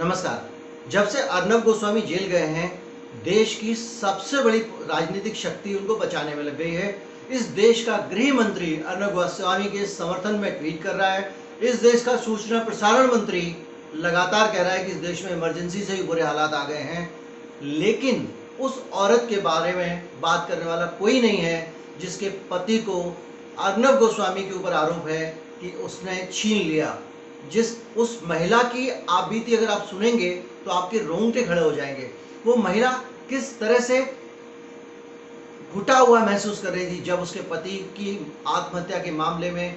नमस्कार। जब से अर्नब गोस्वामी जेल गए हैं, देश की सबसे बड़ी राजनीतिक शक्ति उनको बचाने में लग गई है। इस देश का गृह मंत्री अर्नब गोस्वामी के समर्थन में ट्वीट कर रहा है। इस देश का सूचना प्रसारण मंत्री लगातार कह रहा है कि इस देश में इमरजेंसी से भी बुरे हालात आ गए हैं। लेकिन उस औरत के बारे में बात करने वाला कोई नहीं है जिसके पति को अर्नब गोस्वामी के ऊपर आरोप है कि उसने छीन लिया। उस महिला की आप बीती अगर आप सुनेंगे तो आपके रोंगटे खड़े हो जाएंगे। वो महिला किस तरह से घुटा हुआ महसूस कर रही थी जब उसके पति की आत्महत्या के मामले में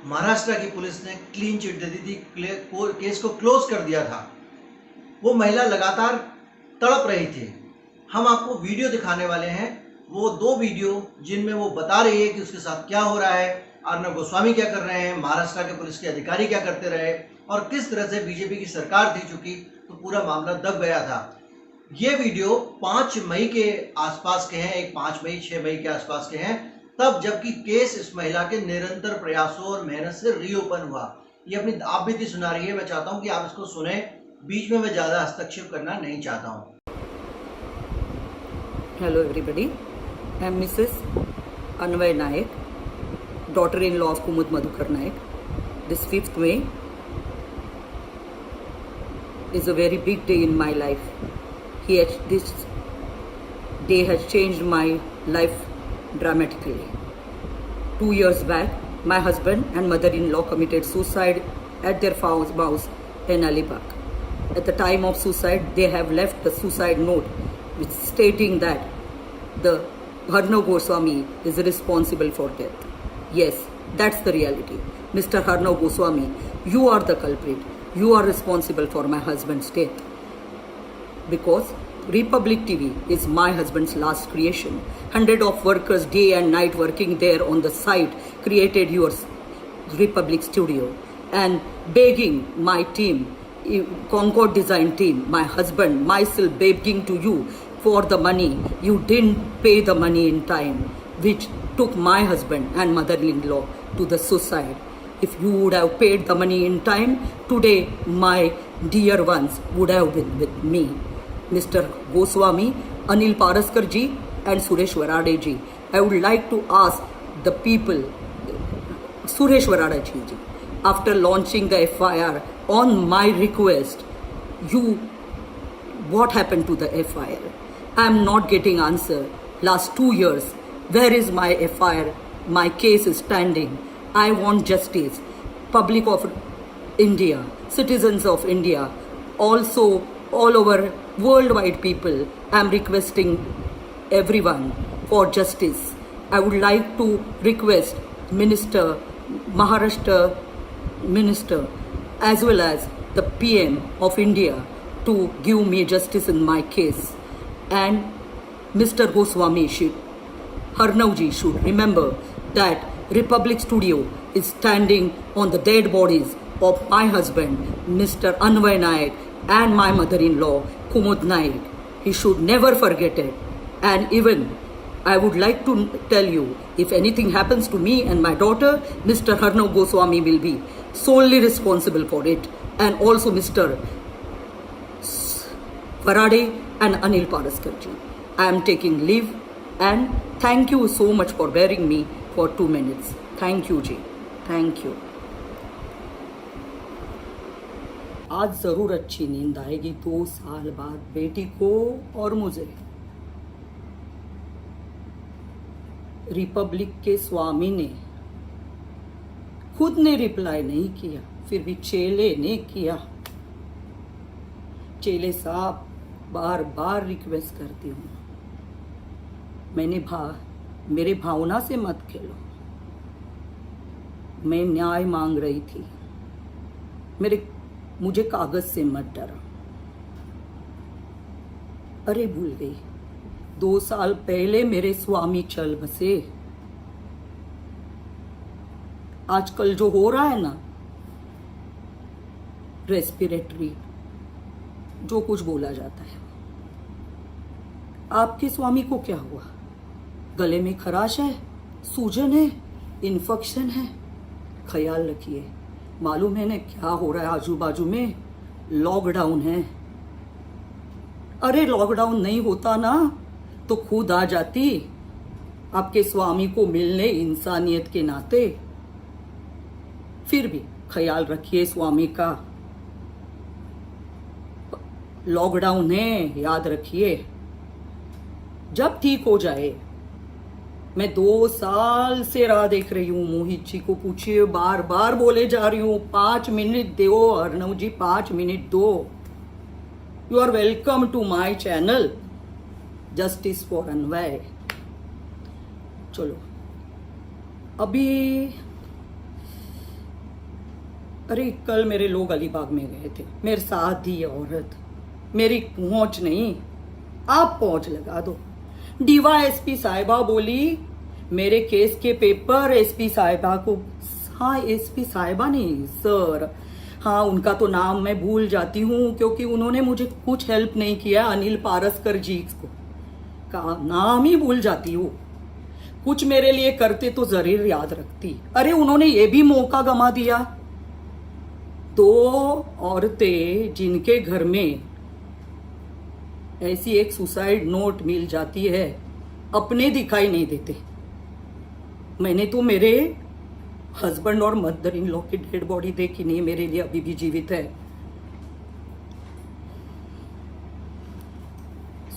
महाराष्ट्र की पुलिस ने क्लीन चिट दे दी थी, केस को क्लोज कर दिया था। वो महिला लगातार तड़प रही थी। हम आपको वीडियो दिखाने वाले हैं, वो 2 वीडियो जिनमें वो बता रही है कि उसके साथ क्या हो रहा है, अर्नब गोस्वामी क्या कर रहे हैं, महाराष्ट्र के पुलिस के अधिकारी क्या करते रहे और किस तरह से बीजेपी की सरकार थी चुकी तो पूरा मामला दब गया था। ये वीडियो 5 मई के आसपास के हैं, एक 5 मई 6 मई के आसपास के हैं, तब जबकि केस इस महिला के निरंतर प्रयासों और मेहनत से रीओपन हुआ। ये अपनी आप बीती सुना रही है। मैं चाहता हूँ कि आप इसको सुने, बीच में मैं ज़्यादा हस्तक्षेप करना नहीं चाहता हूँ। Hello everybody, I am Mrs. Anvay Naik, daughter-in-law of Kumud Madhukar Naik. This 5th May is a very big day in my life. This day has changed my life dramatically. 2 years back, my husband and mother-in-law committed suicide at their house in Alibag. At the time of suicide, they have left the suicide note which stating that the Arnab Goswami is responsible for death. Yes, that's the reality. Mr. Arnab Goswami, you are the culprit. You are responsible for my husband's death. Because Republic TV is my husband's last creation. Hundreds of workers day and night working there on the site created your Republic studio and begging my team, Concord Design team, my husband, myself begging to you for the money. You didn't pay the money in time, which took my husband and mother-in-law to the suicide. If you would have paid the money in time, today my dear ones would have been with me. Mr. Goswami, Anil Paraskar ji and Suresh Varade ji, I would like to ask the people, Suresh Varade ji, after launching the FIR on my request, what happened to the FIR? I am not getting answer. Last 2 years, where is my FIR? My case is standing. I want justice. Public of India, citizens of India, also all over worldwide people, I am requesting everyone for justice. I would like to request Minister, Maharashtra Minister, as well as the PM of India to give me justice in my case. And Mr. Goswami Arnavji should remember that Republic Studio is standing on the dead bodies of my husband, Mr. Anvay Naik, and my mother-in-law, Kumud Naik. He should never forget it. And even I would like to tell you, if anything happens to me and my daughter, Mr. Arnab Goswami will be solely responsible for it. And also Mr. Varade and Anil Paraskar ji. I am taking leave and thank you so much for bearing me for 2 minutes. Thank you ji. Thank you. आज जरूर अच्छी नींद आएगी 2 साल बाद बेटी को और मुझे। रिपब्लिक के स्वामी ने खुद ने रिप्लाई नहीं किया, फिर भी चेले ने किया। चेले साहब, बार बार रिक्वेस्ट करती हूँ, मेरे भावना से मत खेलो। मैं न्याय मांग रही थी, मुझे कागज से मत डरा। अरे भूल गई, 2 साल पहले मेरे स्वामी चल बसे। आजकल जो हो रहा है ना, रेस्पिरेटरी जो कुछ बोला जाता है, आपके स्वामी को क्या हुआ? गले में खराश है, सूजन है, इन्फेक्शन है। ख्याल रखिए, मालूम है ना क्या हो रहा है आजू बाजू में। लॉकडाउन है। अरे लॉकडाउन नहीं होता ना तो खुद आ जाती आपके स्वामी को मिलने इंसानियत के नाते। फिर भी ख्याल रखिए स्वामी का। लॉकडाउन है, याद रखिए। जब ठीक हो जाए, मैं 2 साल से राह देख रही हूँ। मोहित जी को पूछिए, बार बार बोले जा रही हूँ 5 मिनट दो अर्णव जी, 5 मिनट दो। You are welcome to my channel justice for Anvay. चलो अभी, अरे कल मेरे लोग अलीबाग में गए थे, मेरे साथ थी औरत। मेरी पहुंच नहीं, आप पहुंच लगा दो। डीवा एसपी साहिबा बोली मेरे केस के पेपर एसपी साहिबा को, हाँ एसपी साहिबा नहीं सर, हाँ उनका तो नाम मैं भूल जाती हूँ क्योंकि उन्होंने मुझे कुछ हेल्प नहीं किया। अनिल पारसकर जी को का नाम ही भूल जाती हूँ। कुछ मेरे लिए करते तो जरूर याद रखती। अरे उन्होंने ये भी मौका गंवा दिया। 2 औरतें जिनके घर में ऐसी एक सुसाइड नोट मिल जाती है, अपने दिखाई नहीं देते। मैंने तो मेरे हस्बैंड और मदर इन लॉ की डेड बॉडी देखी नहीं, मेरे लिए अभी भी जीवित है।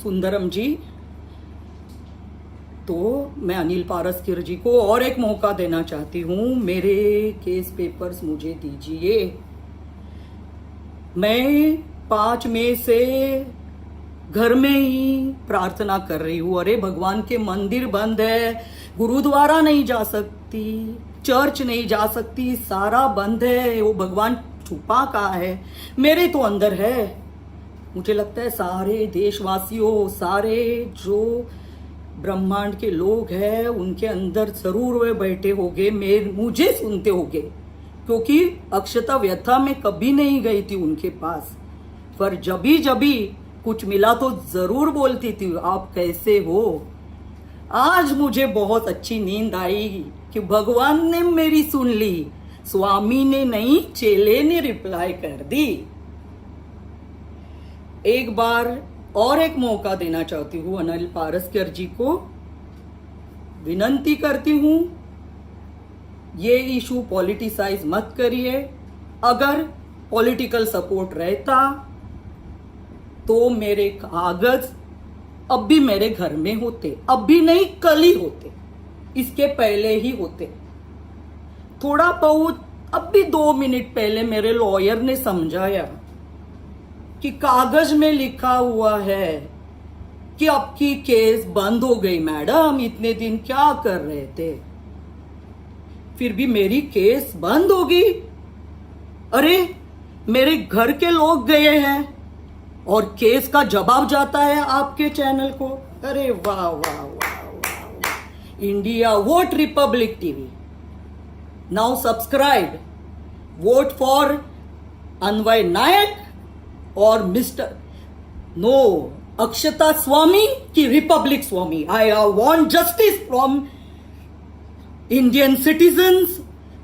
सुंदरम जी, तो मैं अनिल पारसकर जी को और एक मौका देना चाहती हूँ। मेरे केस पेपर्स मुझे दीजिए। मैं 5 मई से घर में ही प्रार्थना कर रही हूँ। अरे भगवान के मंदिर बंद है, गुरुद्वारा नहीं जा सकती, चर्च नहीं जा सकती, सारा बंद है। वो भगवान छुपा कहाँ है? मेरे तो अंदर है। मुझे लगता है सारे देशवासियों, सारे जो ब्रह्मांड के लोग हैं, उनके अंदर जरूर वे बैठे होंगे, मुझे सुनते होंगे, क्योंकि अक्षता व्यथा में कभी नहीं गई थी उनके पास, पर जभी कुछ मिला तो जरूर बोलती थी आप कैसे हो। आज मुझे बहुत अच्छी नींद आई कि भगवान ने मेरी सुन ली, स्वामी ने नहीं चेले ने रिप्लाई कर दी। एक बार और एक मौका देना चाहती हूँ अनिल पारसकर जी को, विनंती करती हूँ ये इशू पॉलिटिसाइज मत करिए। अगर पॉलिटिकल सपोर्ट रहता तो मेरे कागज अब भी मेरे घर में होते, अब भी नहीं कल ही होते, इसके पहले ही होते। थोड़ा बहुत अब भी 2 मिनट पहले मेरे लॉयर ने समझाया कि कागज में लिखा हुआ है कि आपकी केस बंद हो गई मैडम, इतने दिन क्या कर रहे थे? फिर भी मेरी केस बंद होगी। अरे मेरे घर के लोग गए हैं और केस का जवाब जाता है आपके चैनल को। अरे वाह वाह वाह वाह। India vote Republic TV, now subscribe, vote for अन्वय नायक और मिस्टर नो अक्षता स्वामी की Republic Swami. I want justice from Indian citizens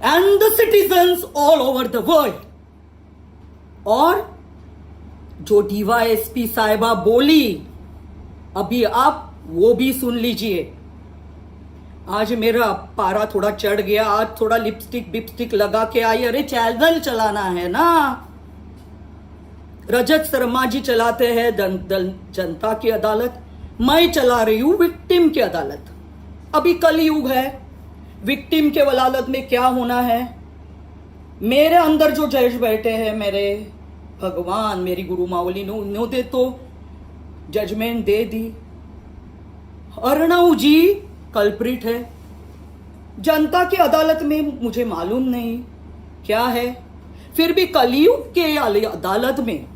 and the citizens all over the world. और जो डीवाईएसपी साहिबा बोली अभी आप वो भी सुन लीजिए। आज मेरा पारा थोड़ा चढ़ गया, आज थोड़ा लिपस्टिक बिपस्टिक लगा के आई। अरे चैनल चलाना है ना, रजत शर्मा जी चलाते हैं जनता की अदालत, मैं चला रही हूं विक्टिम की अदालत। अभी कलयुग है, विक्टिम के अदालत में क्या होना है? मेरे अंदर जो जज बैठे हैं, मेरे भगवान, मेरी गुरु मावली ने उन्होंने तो जजमेंट दे दी। अर्णव जी कल्प्रिट है। जनता की अदालत में मुझे मालूम नहीं क्या है। फिर भी कलयुग के अदालत में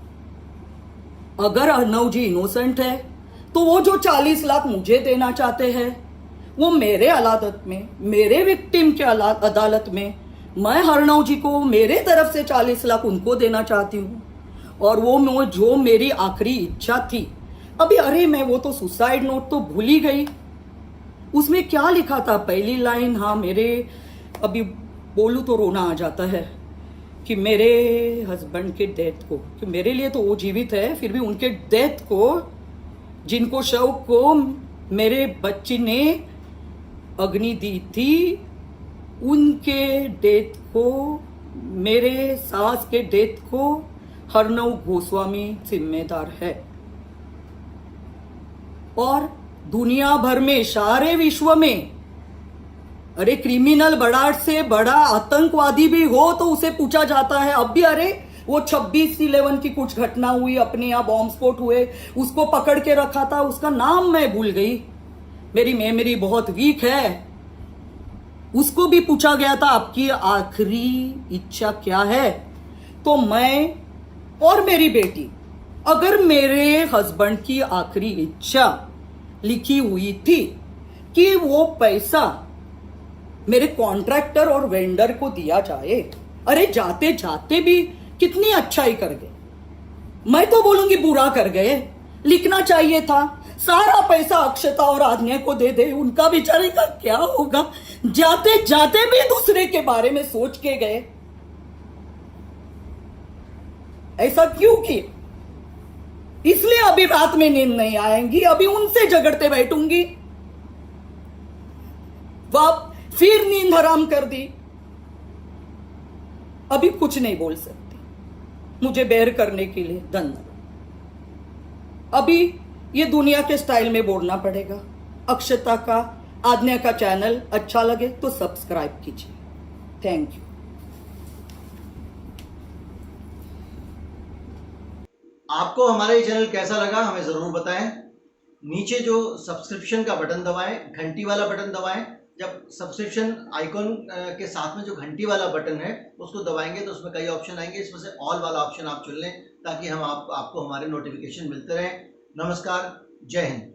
अगर अर्णव जी इनोसेंट है तो वो जो 40 लाख मुझे देना चाहते हैं वो मेरे अदालत में, मेरे विक्टिम के अदालत में, मैं अर्णव जी को मेरे तरफ से 40 लाख उनको देना चाहती हूँ। और वो जो मेरी आखिरी इच्छा थी अभी, अरे मैं वो तो सुसाइड नोट तो भूल ही गई। उसमें क्या लिखा था? पहली लाइन, हाँ मेरे अभी बोलूं तो रोना आ जाता है कि मेरे हस्बैंड के डेथ को, कि मेरे लिए तो वो जीवित है, फिर भी उनके डेथ को, जिनको शव को मेरे बच्ची ने अग्नि दी थी, उनके डेथ को, मेरे सास के डेथ को अर्नव गोस्वामी जिम्मेदार है। और दुनिया भर में, सारे विश्व में, अरे क्रिमिनल बड़ा से बड़ा आतंकवादी भी हो तो उसे पूछा जाता है। अब भी अरे वो 26/11 की कुछ घटना हुई, अपने यहाँ बॉम्ब स्फोट हुए, उसको पकड़ के रखा था, उसका नाम मैं भूल गई, मेरी मेमोरी बहुत वीक है। उसको भी पूछा गया था आपकी आखिरी इच्छा क्या है, तो मैं और मेरी बेटी, अगर मेरे हस्बैंड की आखिरी इच्छा लिखी हुई थी कि वो पैसा मेरे कॉन्ट्रैक्टर और वेंडर को दिया जाए, अरे जाते जाते भी कितनी अच्छाई कर गए, मैं तो बोलूंगी बुरा कर गए। लिखना चाहिए था सारा पैसा अक्षता और आज्ञा को दे दे, उनका बेचारे का क्या होगा, जाते जाते भी दूसरे के बारे में सोच के गए। ऐसा क्यों किए? इसलिए अभी रात में नींद नहीं आएंगी, अभी उनसे झगड़ते बैठूंगी। वह फिर नींद हराम कर दी, अभी कुछ नहीं बोल सकती, मुझे बेर करने के लिए धन्यवाद। अभी ये दुनिया के स्टाइल में बोलना पड़ेगा। अक्षता का, आज्ञा का चैनल अच्छा लगे तो सब्सक्राइब कीजिए। Thank you. आपको हमारा ये चैनल कैसा लगा हमें ज़रूर बताएं। नीचे जो सब्सक्रिप्शन का बटन दबाएं, घंटी वाला बटन दबाएं। जब सब्सक्रिप्शन आइकॉन के साथ में जो घंटी वाला बटन है उसको दबाएंगे तो उसमें कई ऑप्शन आएंगे, इसमें से ऑल वाला ऑप्शन आप चुन लें ताकि हम आपको हमारे नोटिफिकेशन मिलते रहें। नमस्कार, जय हिंद।